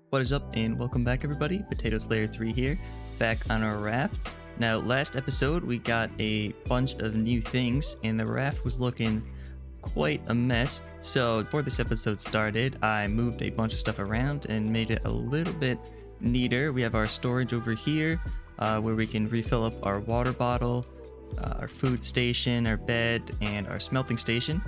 What is up, and welcome back, everybody. Potato Slayer 3 here, back on our raft. Now, last episode we got a bunch of new things, and the raft was looking quite a mess. So before this episode started, I moved a bunch of stuff around and made it a little bit neater. We have our storage over here, where we can refill up our water bottle, our food station, our bed, and our smelting station.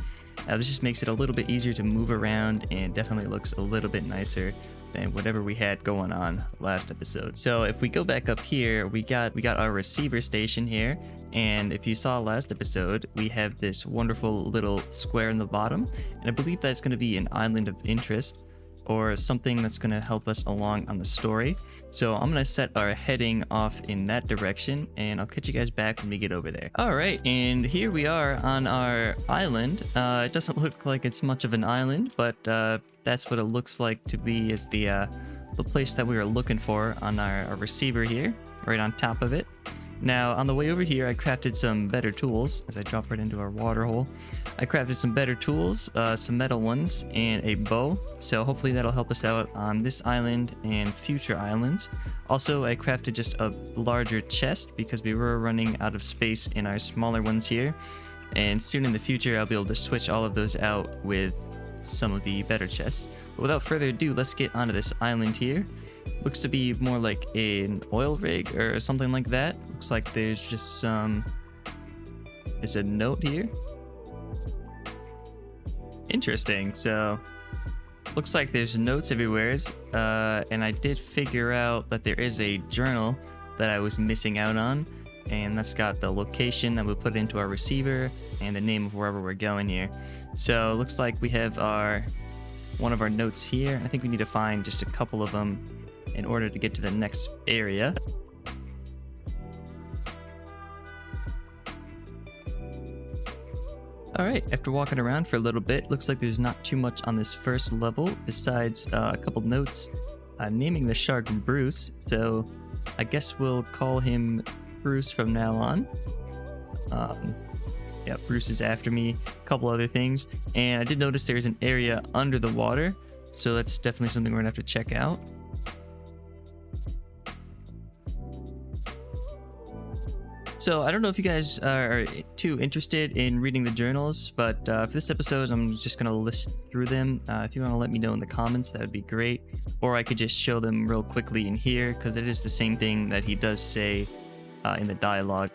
This just makes it a little bit easier to move around and definitely looks a little bit nicer than whatever we had going on last episode. So if we go back up here, we got our receiver station here, and if you saw last episode, we have this wonderful little square in the bottom, and I believe that's going to be an island of interest or something that's going to help us along on the story. So I'm going to set our heading off in that direction, and I'll catch you guys back when we get over there. All right, and here we are on our island. It doesn't look like it's much of an island, but that's what it looks like to be, is the place that we were looking for on our receiver here, right on top of it. Now, on the way over here, I crafted some better tools as I drop right into our water hole. I crafted some better tools, some metal ones, and a bow. So hopefully that'll help us out on this island and future islands. Also, I crafted just a larger chest because we were running out of space in our smaller ones here. And soon in the future, I'll be able to switch all of those out with some of the better chests. But without further ado, let's get onto this island here. Looks to be more like an oil rig or something like that. Looks like there's just there's a note here. Interesting. So looks like there's notes everywhere. And I did figure out that there is a journal that I was missing out on, and that's got the location that we put into our receiver and the name of wherever we're going here. So looks like we have one of our notes here. I think we need to find just a couple of them in order to get to the next area. Alright, after walking around for a little bit, looks like there's not too much on this first level besides a couple notes naming the shark Bruce, so I guess we'll call him Bruce from now on. Yeah, Bruce is after me, a couple other things, and I did notice there's an area under the water, so that's definitely something we're gonna have to check out. So I don't know if you guys are too interested in reading the journals, but for this episode, I'm just going to list through them. If you want to let me know in the comments, that would be great. Or I could just show them real quickly in here, because it is the same thing that he does say in the dialogue.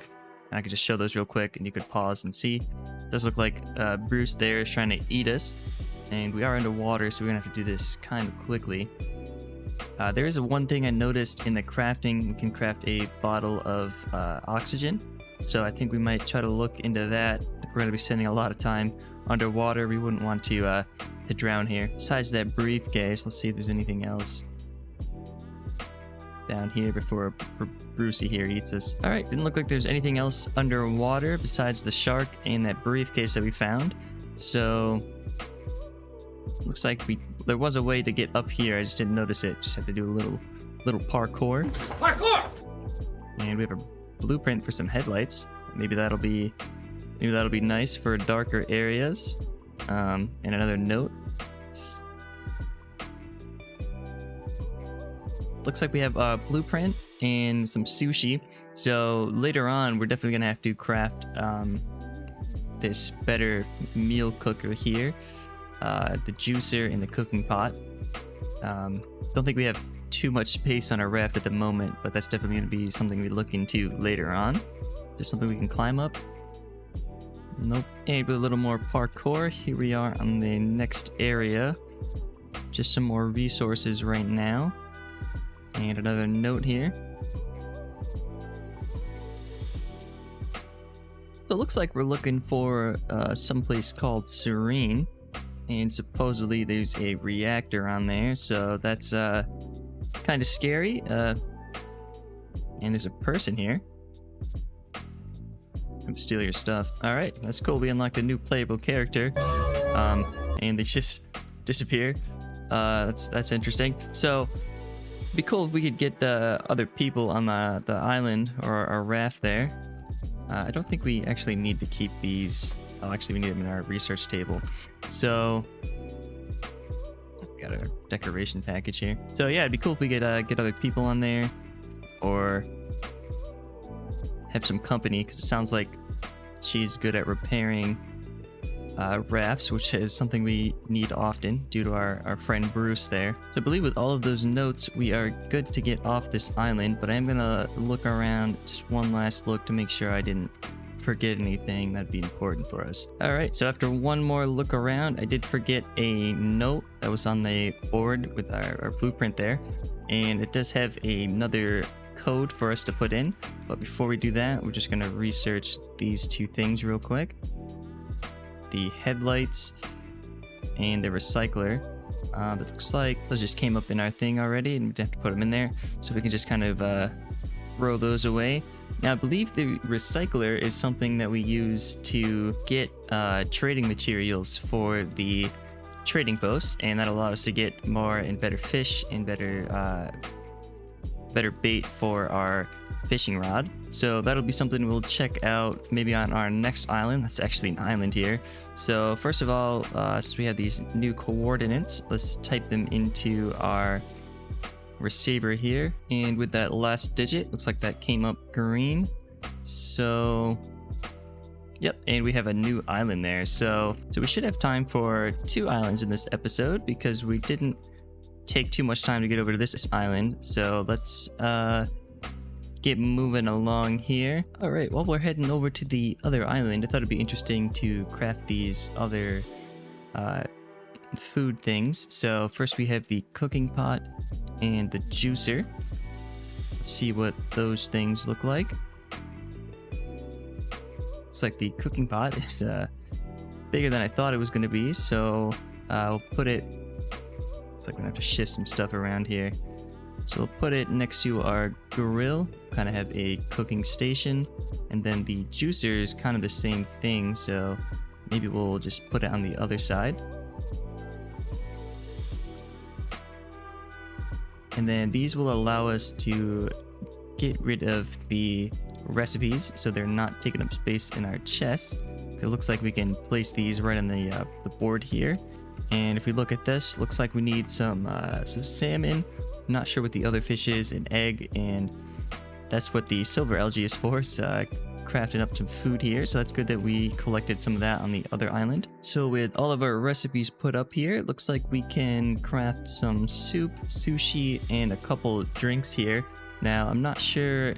And I could just show those real quick, and you could pause and see. It does look like Bruce there is trying to eat us, and we are underwater, so we're going to have to do this kind of quickly. There is one thing I noticed in the crafting. We can craft a bottle of oxygen, so I think we might try to look into that. If we're going to be spending a lot of time underwater, we wouldn't want to drown here. Besides that briefcase, let's see if there's anything else down here before Brucey here eats us. Alright, didn't look like there's anything else underwater besides the shark and that briefcase that we found, so looks like there was a way to get up here. I just didn't notice it. Just have to do a little parkour. Parkour! And we have a blueprint for some headlights. Maybe that'll be nice for darker areas. And another note. Looks like we have a blueprint and some sushi. So later on, we're definitely gonna have to craft this better meal cooker here. The juicer and the cooking pot. Don't think we have too much space on our raft at the moment, but that's definitely going to be something we look into later on. Is there something we can climb up? Nope. And with a little more parkour, here we are on the next area. Just some more resources right now. And another note here. So it looks like we're looking for someplace called Serene. And supposedly there's a reactor on there, so that's kind of scary. And there's a person here. I'm gonna steal your stuff. All right, that's cool. We unlocked a new playable character, and they just disappear. That's interesting. So, it'd be cool if we could get other people on the island or our raft there. I don't think we actually need to keep these. Oh, actually, we need them in our research table. So, got a decoration package here. So yeah, it'd be cool if we could get other people on there, or have some company, because it sounds like she's good at repairing rafts, which is something we need often due to our friend Bruce there. So I believe with all of those notes, we are good to get off this island, but I am gonna look around, just one last look to make sure I didn't forget anything that'd be important for us. All right, so after one more look around, I did forget a note that was on the board with our blueprint there, and it does have another code for us to put in. But before we do that, we're just gonna research these two things real quick: the headlights and the recycler. It looks like those just came up in our thing already, and we didn't have to put them in there, so we can just kind of throw those away. Now, I believe the recycler is something that we use to get trading materials for the trading post, and that allows us to get more and better fish and better bait for our fishing rod. So that'll be something we'll check out maybe on our next island. That's actually an island here. So first of all, since we have these new coordinates, let's type them into our receiver here, and with that last digit, looks like that came up green. So yep, and we have a new island there. So we should have time for 2 islands in this episode, because we didn't take too much time to get over to this island. So let's get moving along here. All right, while we're heading over to the other island, I thought it'd be interesting to craft these other food things. So first we have the cooking pot and the juicer. Let's see what those things look like. Looks like the cooking pot is bigger than I thought it was going to be, so we'll put it. Looks like we're gonna have to shift some stuff around here. So we'll put it next to our grill, kind of have a cooking station, and then the juicer is kind of the same thing, so maybe we'll just put it on the other side. And then these will allow us to get rid of the recipes, so they're not taking up space in our chest. So it looks like we can place these right on the board here. And if we look at this, looks like we need some salmon. I'm not sure what the other fish is, an egg, and that's what the silver algae is for. So crafting up some food here, so that's good that we collected some of that on the other island. So with all of our recipes put up here, it looks like we can craft some soup, sushi, and a couple drinks here. Now, I'm not sure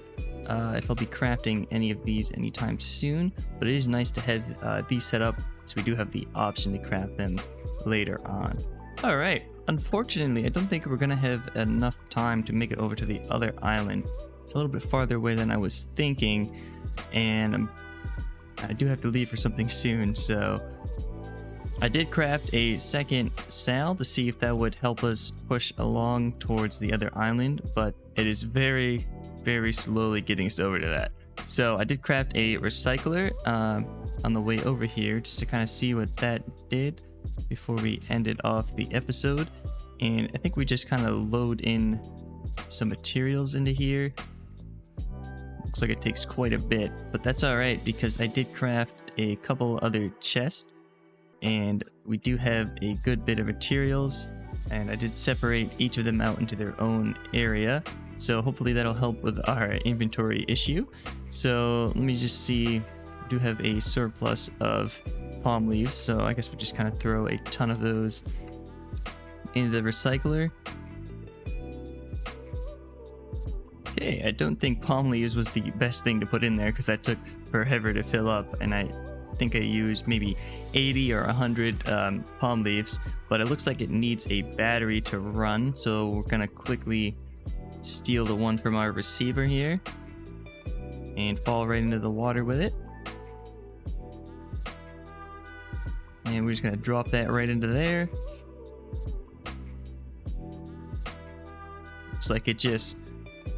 if I'll be crafting any of these anytime soon, but it is nice to have these set up, so we do have the option to craft them later on. All right, unfortunately, I don't think we're gonna have enough time to make it over to the other island. It's a little bit farther away than I was thinking, and I do have to leave for something soon, so I did craft a second sail to see if that would help us push along towards the other island, but it is very, very slowly getting us over to that. So I did craft a recycler on the way over here, just to kind of see what that did before we ended off the episode. And I think we just kind of load in some materials into here. Looks like it takes quite a bit, but that's all right, because I did craft a couple other chests, and we do have a good bit of materials, and I did separate each of them out into their own area, so hopefully that'll help with our inventory issue. So let me just see. We do have a surplus of palm leaves, so I guess we just kind of throw a ton of those into the recycler. Okay, I don't think palm leaves was the best thing to put in there, because that took forever to fill up, and I think I used maybe 80 or 100 palm leaves, but it looks like it needs a battery to run, so we're gonna quickly steal the one from our receiver here and fall right into the water with it. And we're just gonna drop that right into there. Looks like it just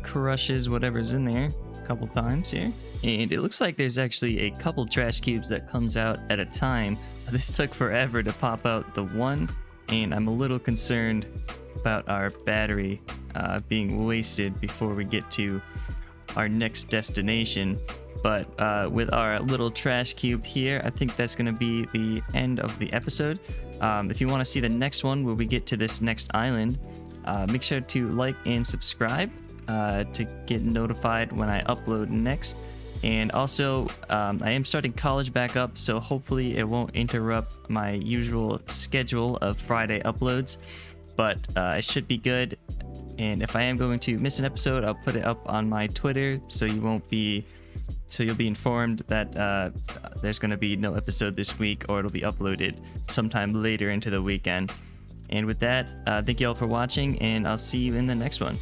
crushes whatever's in there a couple times here. And it looks like there's actually a couple trash cubes that comes out at a time. This took forever to pop out the one, and I'm a little concerned about our battery being wasted before we get to our next destination. But with our little trash cube here, I think that's going to be the end of the episode. If you want to see the next one where we get to this next island, make sure to like and subscribe to get notified when I upload next. And also, I am starting college back up, so hopefully it won't interrupt my usual schedule of Friday uploads. But it should be good. And if I am going to miss an episode, I'll put it up on my Twitter, so you'll be informed that there's going to be no episode this week, or it'll be uploaded sometime later into the weekend. And with that, thank you all for watching, and I'll see you in the next one.